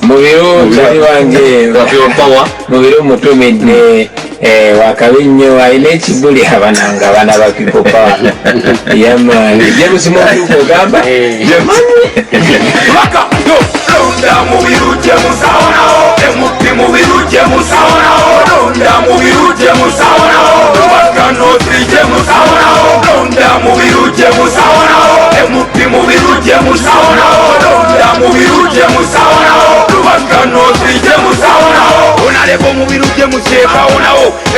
Mubiro chali wange power mubiro mutumidde wakabinyo aine ekibuli abananga bana ba people power yamani James Moyo gamba Waka yo ronda mubiru James sawana emupi mubiru James sawana ronda mubiru James sawana waka no tri James sawana ronda mubiru James sawana emupi mubiru James sawana ronda mubiru James sawana waka no tri James sawana unalebo mubiru James sawana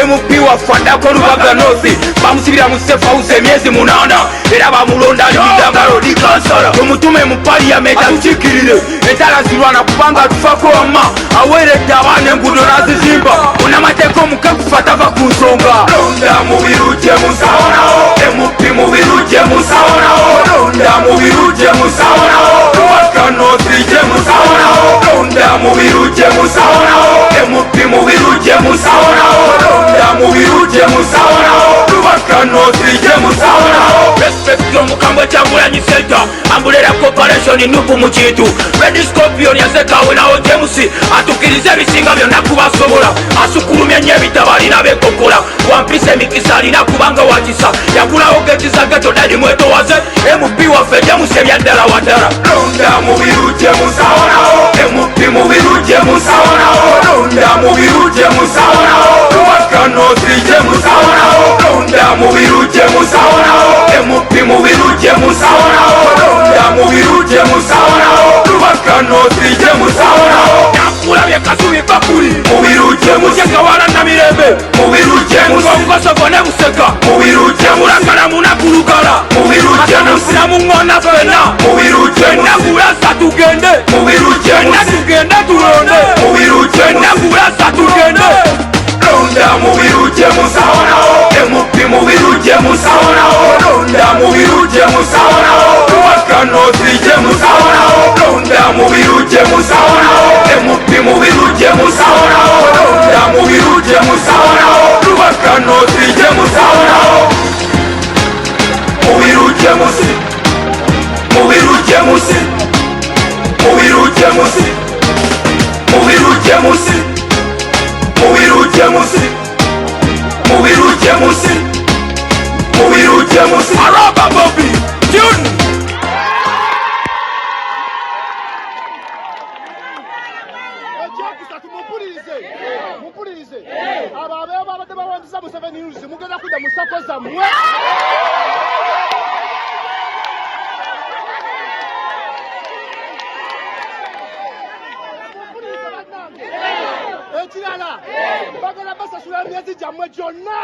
emupi wafanda ko rubaga nosi bamusibira mu safe house emyezi munana era bamulonda lidangalo dikansala tumutume mu parliament atuchikirire etalazirwana kubanga tufako amma aweredde abaana engudo nazizimba unamateko mukakufata va ku nsonga londa mubiru James sawana emupi mubiru James sawana londa mubiru James sawana waka no tri James sawana londa mubiru James sawana emupi mubiru James sawana londa mubiru James sawana waka no tri James sawana respect omukambwe Kyagulanyi Center Ambulera Corporation nupu mu kintu Red Scorpion yasekawe nawo James atukiriza ebisinga byonna kubasobola asukulumya nnyo ebitabalina bekokola wampisa emikisa alina kubanga wakisa yagulawo gekiza geto dadi mwetowaze MP waffe James ebyaddala waddala londa mubiru James sawana MP mubiru James sawana londa mubiru James sawana waka no tri James sawana londa mubiru James sawana MP mubiru James sawana londa mubiru James sawana waka no tri James sawana nakulabye kasubi bakuli mubiru James yakawala na mirembe mubiru James ngoso kone buseka mubiru James rakala munakulukala mubiru James namungona fena mubiru James nakulasa tugende mubiru James natugende tulonde mubiru James nakulasa tugende londa mubiru James sawana emupi mubiru James sawana londa mubiru James sawana waka no tri James sawana londa mubiru James sawana emupi mubiru James sawana londa mubiru James sawana waka no tri James sawana mubiru James mubiru James mubiru James mubiru James mubiru James mubiru James mubiru James araba Bobby June mupulirize ababe abadde bawandiza mu 7 news mugenda kudda mu sako zammwe ekirala bagala basasula emyezi gyammwe gyonna